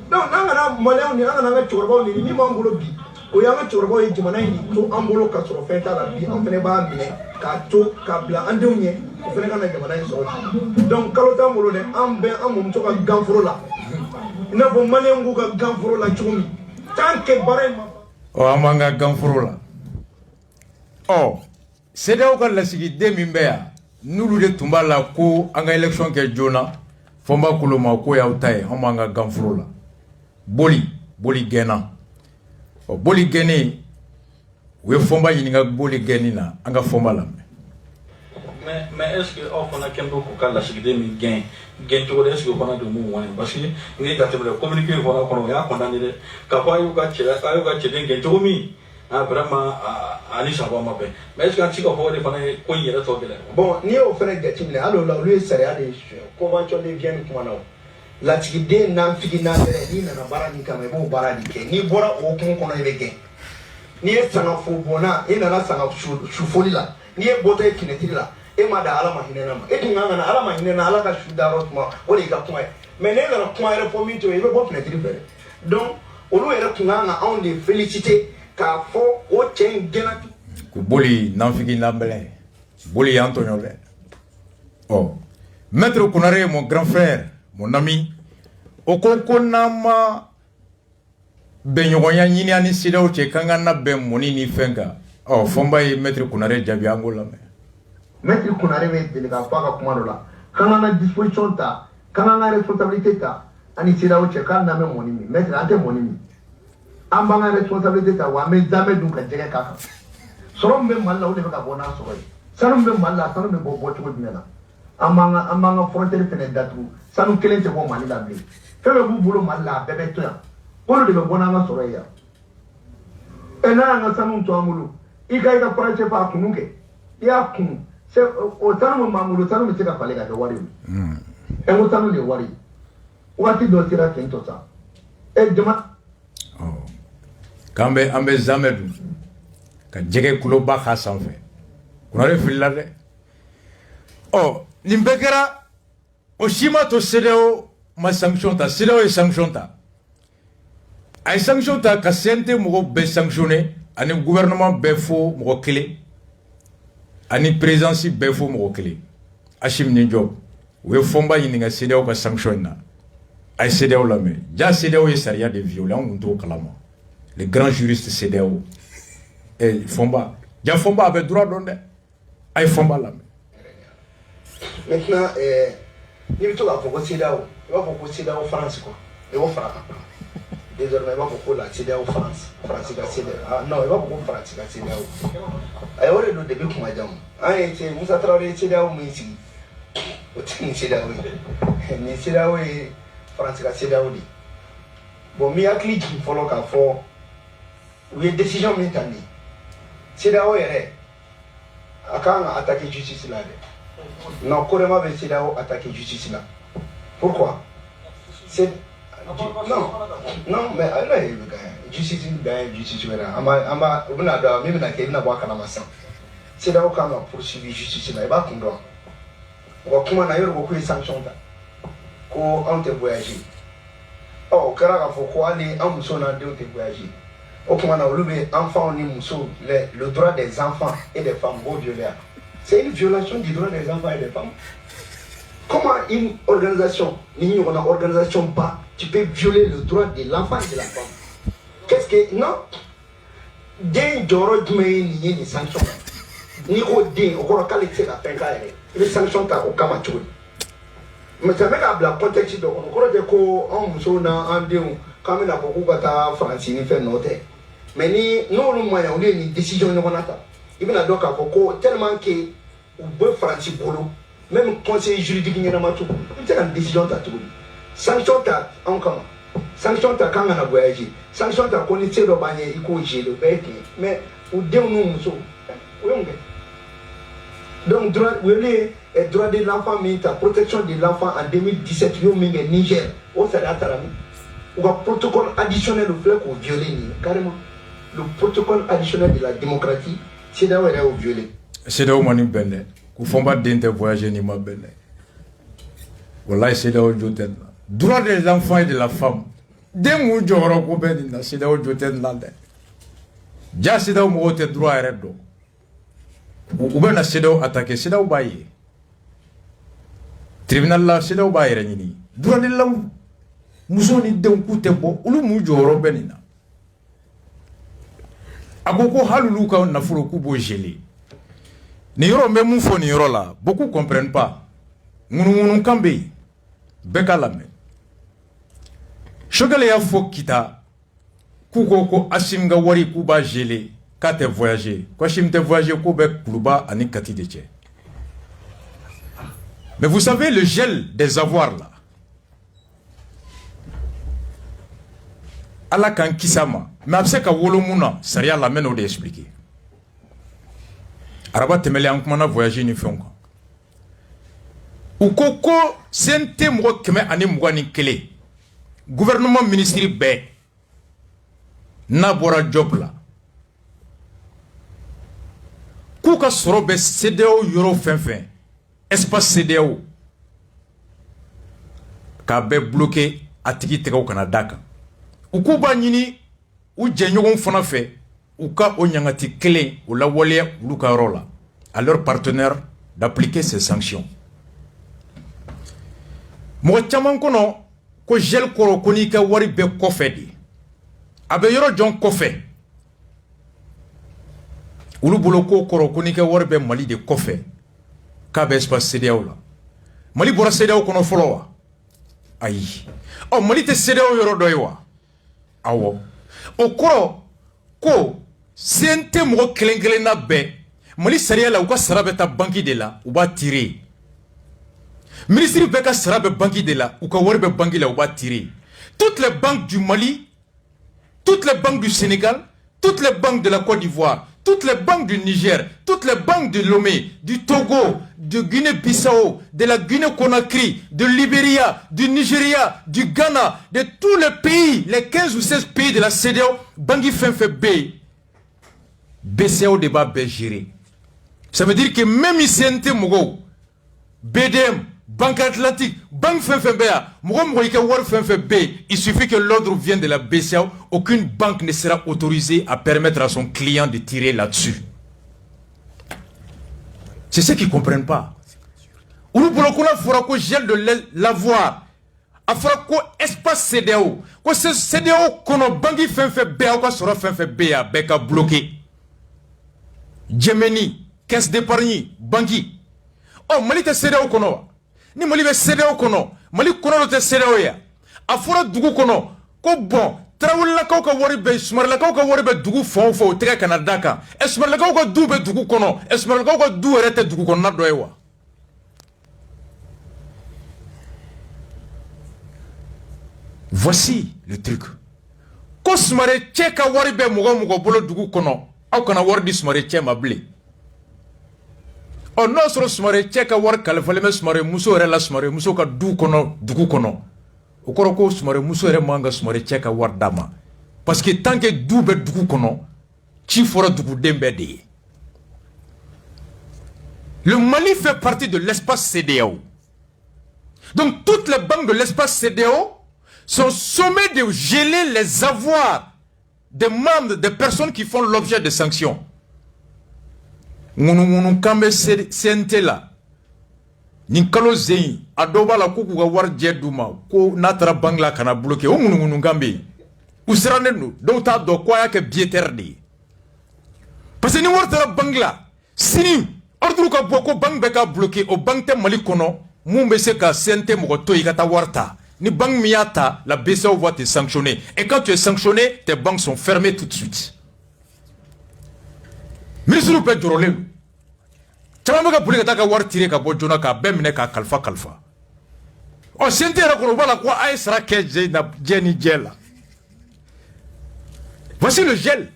donc n'an kana maliyɛnw ni an kana an ka cɛkɔrɔbaw ni min b'an bolo bi o y'an ka cɛkɔrɔbaw ye jamana in to an bolo ka sɔrɔ fɛn t'a la bi an fɛnɛ b'a minɛ k'a to k'a bila an denw ɲɛ o fɛnɛ ka na jamana in sɔrɔ donc kalo t'an bolo dɛ an bɛ an mɔmuso ka ganforo la i n'a fɔ maliyɛnw k'u ka ganforo la cogo min tant que baara in ma an b'an ka ganforo la CEDEAO ka lasigiden min bɛ yan n'olu de tun b'a la ko an ka élection kɛ joona fɔ n b'a kolo ma ko y'aw ta ye an b'an ka ganforo la boli gɛnna boli gɛnni u ye fɔnba ɲininka boli gɛnni na an ka fɔnba lamɛn mais est ce que aw fana kɛn bɛ k'u ka lasigiden min gɛn cogo de est ce que o fana de mun wani parce que n'i ka tɛmɛ communiqué fana kɔnɔ o y'a condamné dɛ k'a fɔ a y'u ka cɛden gɛn cogo min vraiment ani saba ma bɛn mais est ce que an ti se ka fɔ o de fana ye ko in yɛrɛ tɔ gɛlɛn bon n'i y'o fana jateminɛ hali o la olu ye sariya de convention de Vienne kuma na o lasigiden n'an figi n'an bɛrɛ n'i nana baara min kama i b'o baara de kɛ n'i bɔra o hukumu kɔnɔ i bɛ gɛn n'i ye sangafo bɔnna i nana sanga sufoli la n'i ye bɔtɔ ye kinɛtiri la e ma da ala ma hinɛ na ma e dun kan ka na ala ma hinɛ na ala ka su da yɔrɔ tuma o de y'i ka kuma ye mais n'e nana kuma yɛrɛ fɔ min to ye i bɛ bɔ kinɛtiri fɛ dɛ donc olu yɛrɛ tun kan ka anw de féliciter k'a fɔ o cɛ in gɛnna ko boli n'anfigi n'anbɛlɛ boli y'an tɔɲɔ dɛ maître Konare mon grand frère mon ami o ko n'an ma bɛnɲɔgɔnya ɲini ani CEDEAO cɛ k'an ka na bɛn mɔni ni fɛn kan fɔ n b'a ye maître Konare jaabi an k'o lamɛn maître Konare bɛ deli k'a fɔ a ka kuma dɔ la k'an k'an ka disposition ta k'an k'an ka responsabilité ta ani CEDEAO cɛ k'an na bɛ mɔni min maître an tɛ mɔni min an b'an ka responsabilité ta wa an bɛ zamɛ dun ka jɛgɛ k'a kan sɔrɔ min bɛ Mali la o de bɛ ka bɔ n'a sɔrɔ ye sanu min bɛ Mali la sanu bɛ bɔ cogo jumɛn na an b'an ka frontière fɛnɛ datugu sanu kelen tɛ bɔ Mali la bilen fɛn bɛɛ b'u bolo Mali la a bɛɛ bɛ to yan olu de bɛ bɔ n'an ka sɔrɔ ye yan n'a y'an ka sanu to an bolo i ka parache fa a kunu kɛ i y'a kunu o sanu min b'an bolo sanu bɛ se ka falen ka kɛ wari ye ko sanu de ye wari ye waati dɔ sera ten tɔ sa jama k'an bɛ zamɛ dun ka jɛgɛ kuloba k'a sanfɛ Konare filila dɛ nin bɛɛ kɛra o si ma to CEDEAO ma sanction ta CEDEAO ye sanction ta a ye sanction ta ka CNT mɔgɔw bɛɛ sanctionné ani gouvernement bɛɛ fo mɔgɔ kelen ani présidence bɛɛ fo mɔgɔ kelen Assimi Ninjob u ye fɔnba ɲininka CEDEAO ka sanction na a ye CEDEAO lamɛn ja CEDEAO ye sariya de violé an kun t'o kalama les grands juristes CEDEAO fɔnba ja fɔnba a bɛ droit dɔn dɛ a ye fɔnba lamɛn maintenant n'i bɛ to k'a fɔ ko CEDEAO i b'a fɔ ko CEDEAO France quoi i b'o fara kan désormais i b'a fɔ ko la CEDEAO France ka CEDEAO non i b'a fɔ ko France ka CEDEAO a ye o de don depuis kuma jan Aïe, c'est Moussa Traoré, c'est là où ici. C'est là où mais c'est là où France, c'est là où bon, mais à clic, il faut le faire. Oui, décision maintenant. C'est là où il est. À quand attaquer justice là? Non, comment c'est là où attaquer justice là? Pourquoi? C'est non, mais alors justice là. Ama, on a da même na kena boa kana masa. C'est là où quand on poursuit justice là, il va comprendre. Comment na yoro ko sanction ta. Ko on te voyager. Oh, kara faut quoi aller en muso na de te voyager. Oh, comment na olube enfant ni muso le droit des enfants et des femmes beau violer. C'est une violation du droit des enfants et des femmes. Comment une organisation, une organisation pas, tu peux violer le droit de l'enfant et de la femme? Qu'est-ce que non? Des joro ni sanction. Ni ko din o ko kala tse ka penka ele. Les sanctions ta o kama chou. Mais ça m'a la contexte de on ko de ko on muso na andeu kama na ko ka ta France ni fait noter. Mais ni no lu moya o ni décision ni konata. Ibina doka ko tellement que o be France bolo. Même conseil juridique n'y a pas tout. C'est une décision ta tout. Sanction ta en comment? Sanction ta quand on a voyagé. Sanction ta connaître le bagné il faut gérer le bec. Mais ou deux nous muso. Donc droit de l'enfant la protection de l'enfant en 2017 au Niger au Sénégal. Ou un protocole additionnel au fait qu'on viole carrément. Le protocole additionnel de la démocratie, c'est d'avoir violé. C'est d'avoir mani benne. Ku fomba dente voyager ni ma benne. Wallahi c'est d'avoir joten. Droit des enfants et de la femme. Dem mu joro ko ben na c'est d'avoir joten lande. Ja c'est d'avoir mo te droit redo. Ou ben na c'est d'avoir attaquer c'est d'avoir baye. Tribunal la c'est d'avoir baye ni. Droit de l'homme muso ni dem ku te bo ulu mu joro benina. Agoko halulu ka na furo ku bo gelé. Ni yoro me mun fo ni yoro la beaucoup comprennent pas. Ngunu kambe beka lame. Shogale ya fo kita kuko ko asim ga wari ku ba gelé ka te voyager. Ko shim te voyager ko be kluba ani kati de tche. Mais vous savez le gel des avoirs là. Ala kan kisama. Mais abse ka wolo muna sariya la meno de expliquer. Araba temele an kuma na voyager ni fɛnw kan. U ko ko sente mɔgɔ 121 gouvernement ministre bɛɛ n'a bɔra job la k'u ka sɔrɔ bɛ CEDEAO yɔrɔ fɛn fɛn espace CEDEAO k'a bɛɛ bloqué a tigi tɛgɛw kana d'a kan u k'u b'a ɲini u jɛɲɔgɔnw fana fɛ u ka o ɲangati kelen o lawaleya olu ka yɔrɔ la à leurs partenaires d'appliquer ces sanctions. Mɔgɔ caman kɔnɔ ko gel kɔrɔ ko n'i ka wari bɛɛ kɔfɛ de a bɛ yɔrɔ jɔn kɔfɛ olu bolo ko kɔrɔ ko n'i ka wari bɛɛ Mali de kɔfɛ k'a bɛ espace CEDEAO la Mali bɔra CEDEAO kɔnɔ fɔlɔ wa ayi ɔ Mali tɛ CEDEAO yɔrɔ dɔ ye wa awɔ o kɔrɔ ko sen tɛ mɔgɔ kelen kelenna bɛɛ Mali sariya la u ka sara bɛ taa banque de la u b'a tirer ministre bɛɛ ka sara bɛ banque de la u ka wari bɛ banque la u b'a tirer toutes les banques du Mali toutes les banques du Sénégal toutes les banques de la Côte d'Ivoire toutes les banques du Niger toutes les banques de Lomé du Togo de Guinée-Bissau de la Guinée-Conakry de Libéria du Nigeria du Ghana de tous les pays les 15 ou 16 pays de la CEDEAO banque fait B BCAO débat bɛ gérer. Ça veut dire que même ici, BDM, Banque Atlantique, Banque FNFBA, il suffit que l'ordre vienne de la BCAO, aucune banque ne sera autorisée à permettre à son client de tirer là-dessus. C'est ce qu'ils ne comprennent pas. Nous avons gel de l'avoir. Il faut espace CEDEAO. Que ce CEDEAO, qu'on a banque FNFBA, qu'on sera FNFBA, beka bloqué. Djemeni. Caisse d'épargne, banqui. Oh, Mali te CEDEAO kono. Ni Mali be CEDEAO kono. Mali kono te CEDEAO ya. Afora dugu kono. Ko bon, Tarawelelakaw ka wari bɛ Sumarelakaw ka wari bɛ dugu fan o fan o tɛgɛ kana da kan Sumarelakaw ka du bɛ dugu kɔnɔ Sumarelakaw ka du yɛrɛ tɛ dugu kɔnɔna dɔ ye wa voici le truc ko Sumare cɛ ka wari bɛ mɔgɔ mɔgɔ bolo dugu kɔnɔ aw kana wari di Sumare cɛ ma bilen n'o sɔrɔ Sumare cɛ ka wari kalifalen bɛ Sumare muso yɛrɛ la Sumare muso ka du kɔnɔ dugu kɔnɔ o kɔrɔ ko Sumare muso yɛrɛ man ka Sumare cɛ ka wari d'a ma parce que tant que du bɛ dugu kɔnɔ ci fɔra duguden bɛɛ de ye le Mali fait partie de l'espace CEDEAO donc toutes les banques de l'espace CEDEAO sont sommées de geler les avoirs des membres des personnes qui font l'objet de sanctions ngunu kambe CNT la ni kalo zeyi adoba la ko ka wari jɛ duma ko natara bangla kana bloquer o ngunu kambe usiranen no do ta do ko ya ke biétaire de parce que ni wari tara bangla sini ordre ka bɔ ko banque bɛ ka bloquer o banque tɛ Mali kɔnɔ mun bɛ se ka CNT mɔgɔ to i ka taa wari ta ni banque mi y'a ta la BCEAO va te sanctionner et quand tu es sanctionné tes banques sont fermées tout de suite ministre bɛ jɔrɔlen caman bɛ ka boli ka taa ka wari tirer ka bɔ joona k'a bɛɛ minɛ k'a kalifa CNT yɛrɛ kɔnɔ o b'a la ko a ye sara kɛ jɛ ni jɛ la voici le gel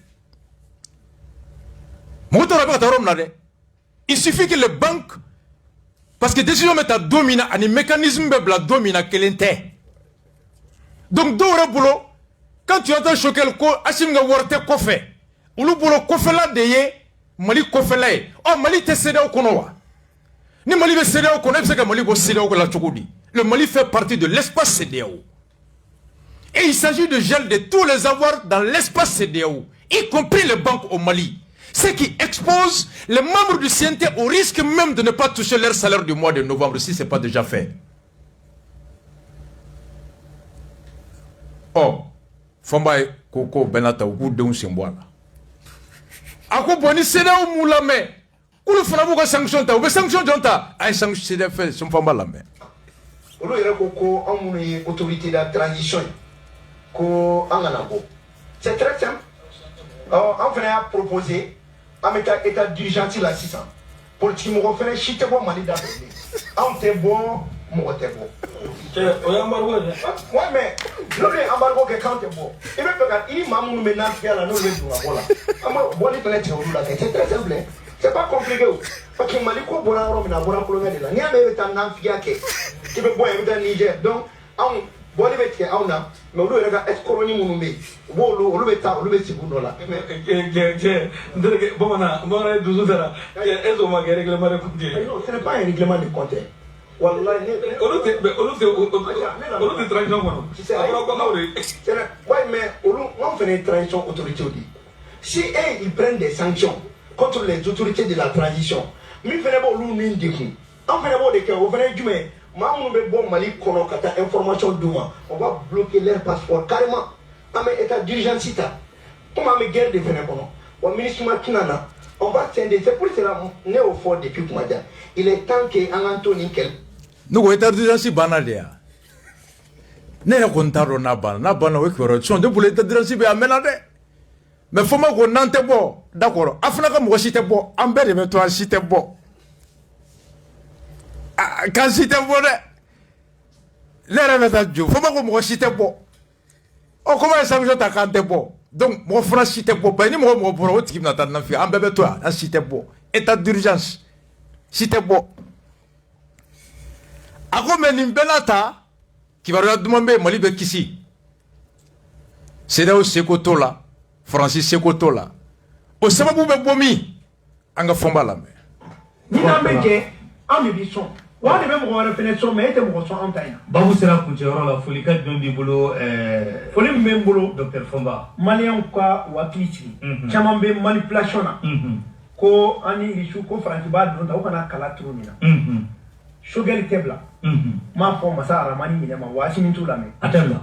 mɔgɔ t'a dɔn a bɛ ka taa yɔrɔ min na dɛ il suffit que les banques parce que décision bɛ ta don min na ani mécanisme bɛ bila don min na kelen tɛ donc dɔw yɛrɛ bolo quand tu entends choquer ko Assimi ka wari tɛ kɔfɛ olu bolo kɔfɛla de ye Mali kɔfɛla ye Mali tɛ CEDEAO kɔnɔ wa ni Mali bɛ CEDEAO kɔnɔ e bɛ se ka Mali bɔ CEDEAO la cogo di le Mali fait partie de l'espace CEDEAO et il s'agit de gel de tous les avoirs dans l'espace CEDEAO y compris les banques au Mali ce qui expose les membres du CNT au risque même de ne pas toucher leur salaire du mois de novembre si ce n'est pas déjà fait. Fombaye Koko Benata ou Deun Simboala. Ako boni CEDEAO moulame. Koulou Fanabou ka sanction ta, ou be sanction jonta. Ay sanction CEDEAO fait son famba lame. Olo yere koko amuni autorité de transition. Ko anganabo. C'est très simple. On venait à proposer un état d'urgence là 600 pour que nous refaisions chiter bon Mali d'abord. On était bon, moi t'es bon. Ouais mais le embargo que quand t'es bon. Et même quand il m'a mon maintenant faire la nouvelle voilà. Bon les planètes là c'est très simple. C'est pas compliqué. Parce que Mali ko bona ro mina bona ko ngade la. Ni ame tan nan fiya ke. Ki be boy dans Niger. Donc on bon les bête on a mais on doit être colonie mon be. Bon le beta le beti buno la. Bon on a 12 heures. Ezo ma règlement de compte. Non, ce n'est pas un règlement de compte. Wallahi on te transition quoi. Ouais mais on fait une transition autorité. Si ils prennent des sanctions contre les autorités de la transition, mi fene bo lu ni ndekun on fene bo de ke o fene jume mamu be bon Mali kono kata information duma on va bloquer leur passeport carrément ame état d'urgence ta comme ame guerre de fene kono o ministre makinana on va sender c'est pour cela né au fort depuis Kumadia il est temps que Anthony Kel nous état d'urgence banalia ne le contaro na bana we ko son de pour l'état d'urgence be amena de mais faut ma ko nante bo d'accord afna ka mo cité bo ambe de me to cité bo quand cité bo de les remettre du faut ma ko mo cité bo o comment ça me ta kante bo donc mo fera cité bo ba ni mo bo tiki na tan na fi ambe be to a cité bo état d'urgence cité bo ako men benata qui va demander Mali be kisi c'est là où c'est koto là Francis Sekoto là au sababu be bomi anga fomba la me ni na meke ami bison wa de même ko reconnaître mais te mo so antaya babu sera kunche oro la folika dondi bolo foli même bolo docteur Fomba malien kwa wakiti chama be manipulation na ko ani isu ko franci ba don ta ko na kala trumina shogel kebla ma fo masara mani ni ma wasi min tulame atella.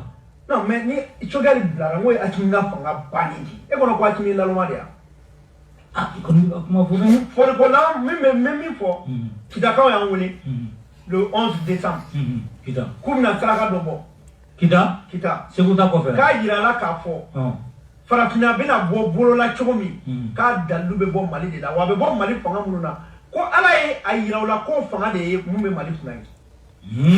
Non, mais ni chogali blara ngoy akinga fanga baniki. E kono kwa kimi la lomadia. Comment vous venez? Pour le là même fois qui d'accord ya ngoli le 11 décembre. Kumna traka dobo. Kita Segu ta kɔfɛ k'a yirala k'a fɔ farafinna bɛna bɔ bolola cogo min k'a dalilu bɛ bɔ Mali de la wa a bɛ bɔ Mali fanga minnu na ko Ala ye a yira u la ko fanga de ye mun bɛ Mali kunna ye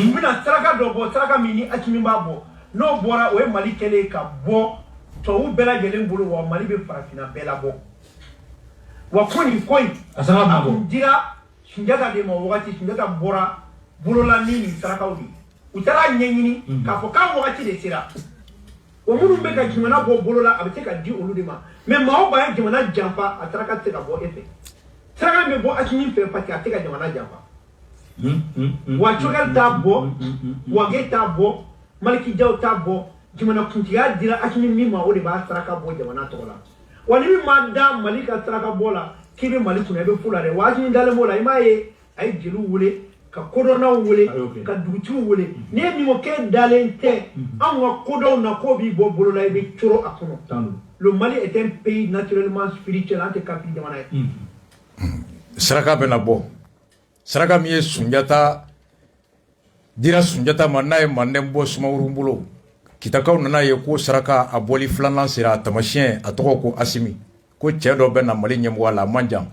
u bɛna saraka dɔ bɔ saraka min ni Asimi b'a bɔ n'o bɔra o ye Mali kɛlen ka bɔ tubabu bɛɛ lajɛlen bolo wa Mali bɛ farafinna bɛɛ labɔ wa ko nin ko in a kun dira Sunjata de ma wagati Sunjata bɔra bolola ni nin sarakaw de u taara ɲɛɲini k'a fɔ k'a wagati de sera o minnu bɛ ka jamana bɔ bolola a bɛ se ka di olu de ma mais maa o maa ye jamana janfa a saraka tɛ se ka bɔ e fɛ saraka bɛ bɔ Asimi fɛ parce que a tɛ ka jamana janfa wa Choguel t'a bɔ Wage t'a bɔ Maliki Jaw t'a bɔ jamana kuntigiya dira Asimi min ma o de b'a saraka bɔ jamana tɔgɔ la wa ni min ma da Mali ka saraka bɔ la k'i bɛ Mali kunna i bɛ fu la dɛ wa Asimi dalen b'o la i m'a ye a ye jeliw wele ka kodɔnnaw wele ka dugutigiw wele ni ye min fɔ k'e dalen tɛ anw ka kodɔnw na k'o b'i bɔ bolo la i bɛ coro a kɔnɔ le Mali est un pays naturellement spirituel an tɛ kafiri jamana ye saraka bɛna bɔ saraka min ye Sunjata dira Sunjata ma n'a ye Manden bɔ Sumaworo bolo kitakaw nana ye ko saraka a bɔli filanan sera a tamasiyɛn a tɔgɔ ko Asimi ko cɛ dɔ bɛ na Mali ɲɛmɔgɔ la a man jan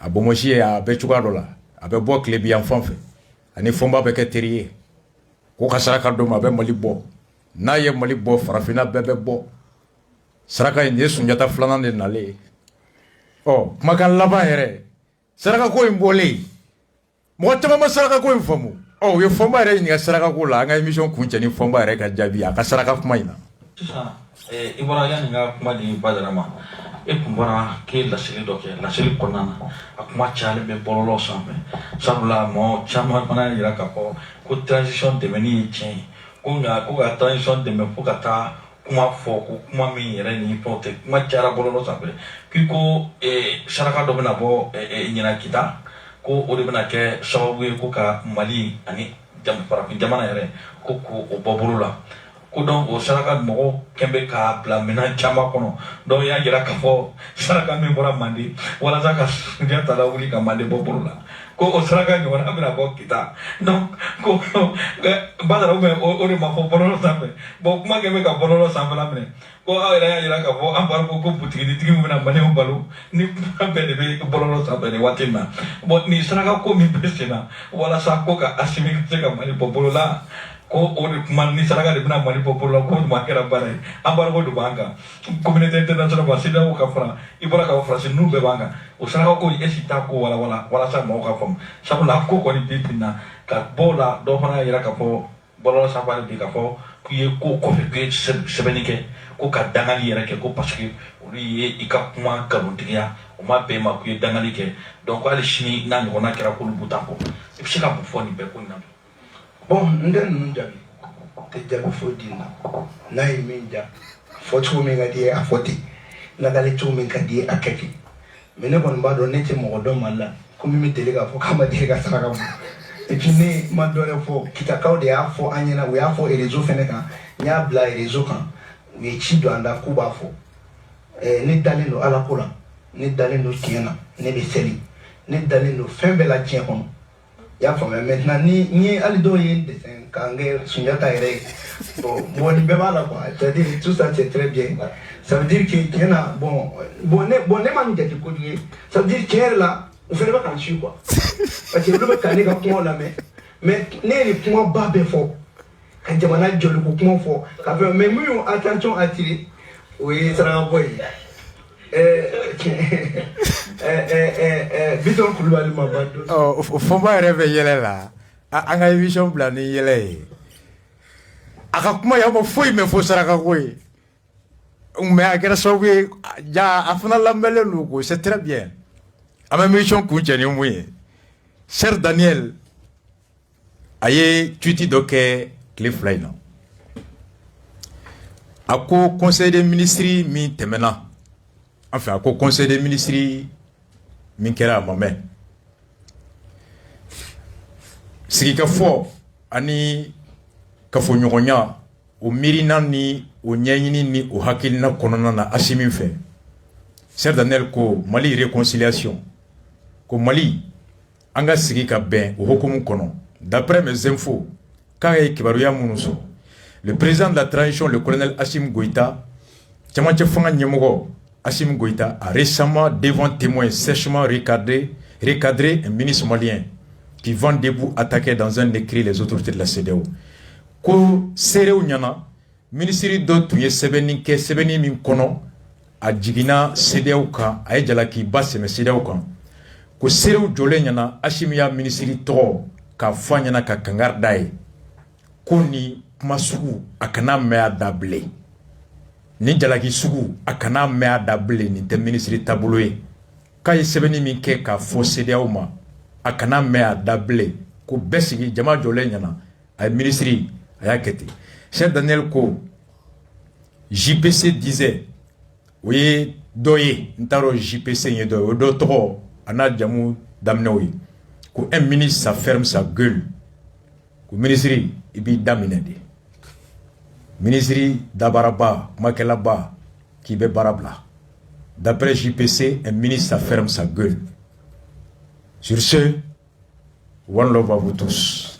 a bonmosi ye a bɛ cogoya dɔ la a bɛ bɔ tile bi yan fan fɛ ani fɔnba bɛ kɛ teri ye ko ka saraka dɔ ma a bɛ Mali bɔ n'a ye Mali bɔ farafinna bɛɛ bɛ bɔ saraka in ye Sunjata filanan de nalen kumakan laban yɛrɛ saraka ko in bɔlen mɔgɔ caman ma saraka ko in faamu u ye fɔnba yɛrɛ ɲininka saraka ko la an ka émission kuncɛ ni fɔnba yɛrɛ ka jaabi a ka saraka kuma in na sisan i bɔra yanni n ka kuma di Badara ma e kun bɔra k'e laseli dɔ kɛ laseli kɔnɔna na a kuma cayalen bɛ bɔlɔlɔ sanfɛ sabula mɔgɔ caman fana y'a yira k'a fɔ ko transition dɛmɛni ye tiɲɛ ye ko nka ko ka transition dɛmɛ fo ka taa kuma fɔ ko kuma min yɛrɛ ni fɛnw tɛ kuma cayara bɔlɔlɔ sanfɛ k'i ko saraka dɔ bɛna bɔ ɲinan Kita ko o de bɛna kɛ sababu ye ko ka Mali ani farafin jamana yɛrɛ ko k'o bɔ bolo la ko donc o saraka mɔgɔw kɛn bɛ k'a bila minɛn caman kɔnɔ donc y'a yira k'a fɔ saraka min bɔra Manden walasa ka Sunjata lawuli ka Manden bɔ bolo la ko o saraka ɲɔgɔnna bɛna bɔ Kita donc ko Badara o de ma fɔ bɔlɔlɔ sanfɛ bon kuma kɛn bɛ ka bɔlɔlɔ sanfɛla minɛ ko aw yɛrɛ y'a yira k'a fɔ an b'a fɔ ko butigitigi min bɛna maliyɛnw balo ni kuma bɛɛ de bɛ bɔlɔlɔ sanfɛ nin waati in na bon nin saraka ko min bɛ sen na walasa ko ka Asimi ka se ka Mali bɔ bolo la ko o de kuma ni saraka de bɛna Mali bɔ bolo la ko ɲuman kɛra baara ye an b'a ko de b'an kan communauté internationale ba CEDEAO ka fara i bɔra ka fɔ France ninnu bɛɛ b'an kan o saraka ko esi t'a ko walawala walasa mɔgɔw ka faamu sabula ko kɔni bi bin na ka bɔ o la dɔ fana y'a yira k'a fɔ bɔlɔlɔ sanfɛ bi k'a fɔ k'i ye ko kɔfɛ k'i ye sɛbɛnni kɛ ko ka dangali yɛrɛ kɛ ko parce que olu ye i ka kuma nkalontigiya o ma bɛn ma k'u ye dangali kɛ donc hali sini n'a ɲɔgɔnna kɛra k'olu b'u ta fɔ i bɛ se ka mun fɔ nin bɛɛ ko in na. bon n tɛ ninnu jaabi tɛ jaabi foyi di na n'a ye min ja fɔ cogo min ka di ye a fɔ ten lakale cogo min ka di ye a kɛ ten mais ne kɔni b'a dɔn ne tɛ mɔgɔ dɔn Mali la ko min bɛ deli k'a fɔ k'a ma deli ka saraka bɔ et puis ne ma dɔ de fɔ kitakaw de y'a fɔ an ɲɛna u y'a fɔ réseau fɛnɛ kan n y'a bila réseau kan u ye ci don an da k'u b'a fɔ ne dalen don Ala ko la ne dalen don tiɲɛ na ne bɛ seli ne dalen don fɛn bɛɛ la diɲɛ kɔnɔ i y'a faamuya maintenant ni ye hali dɔw ye n dessin k'an kɛ Sunjata yɛrɛ ye bon nin bɛɛ b'a la quoi c'est-à-dire tout ça c'est très bien ça veut dire que tiɲɛ na bon ne ma nin jate kojugu ye ça veut dire tiɲɛ yɛrɛ la u fɛnɛ bɛ k'an su quoi parce que olu bɛ ka ne ka kumaw lamɛn mais ne ye nin kumaba bɛɛ fɔ ka jamana jɔliko kuma fɔ ka fɛn mais min y'o attention attiré o ye sarakabɔ ye Bitɔn Kulubali ma ba don fɔnba yɛrɛ bɛ yɛlɛ la an ka émission bila ni yɛlɛ ye a ka kuma y'aw ma foyi mɛn fo saraka ko ye mais a kɛra sababu ye ja a fana lamɛnlen don ko c'est très bien an bɛ émission kuncɛ ni mun ye cher Daniel a ye tweet dɔ kɛ tile fila in na a ko conseil des ministres min tɛmɛna enfin a ko conseil des ministres min kɛra a ma mɛn sigikafɔ ani kafoɲɔgɔnya o miirina ni o ɲɛɲini ni o hakilina kɔnɔna na Asimi fɛ cher Daniel ko Mali réconciliation ko Mali an ka sigi ka bɛn o hukumu kɔnɔ d'après mes infos k'a ye kibaruya minnu sɔrɔ Le président de la transition, le colonel Assimi Goïta, Assimi Goïta a récemment, devant témoins sèchement recadré un ministre malien qui vend debout attaquer dans un écrit les autorités de la CEDEAO. Ko Sereu Nyana, ministre d'autres, Sebeni min kono, a jigina CEDEAO kan, a jalaki basse me CEDEAO kan. Ko Sereu Jole Nyana, Assimi ministre to, ka fanyana ka kangar dae. Koni masugu akana mea dable. Ni jalaki sugu akana mea dable ni te ministre tabouloe. Kaye sebeni minke ka fo CEDEAO ma akana mea dable. Ko besigi jama Jole Nyana ay ministre ayaketi. Chef Daniel Ko JPC disait oui doye ntaro JPC nye doye do toko ana jamu damneoyi. Ko un ministre ça ferme sa gueule. Ko ministre ibi daminede. Ministre d'Abaraba, Makelaba, qui be barabla. D'après JPC, un ministre ça ferme sa gueule. Sur ce, one love à vous tous.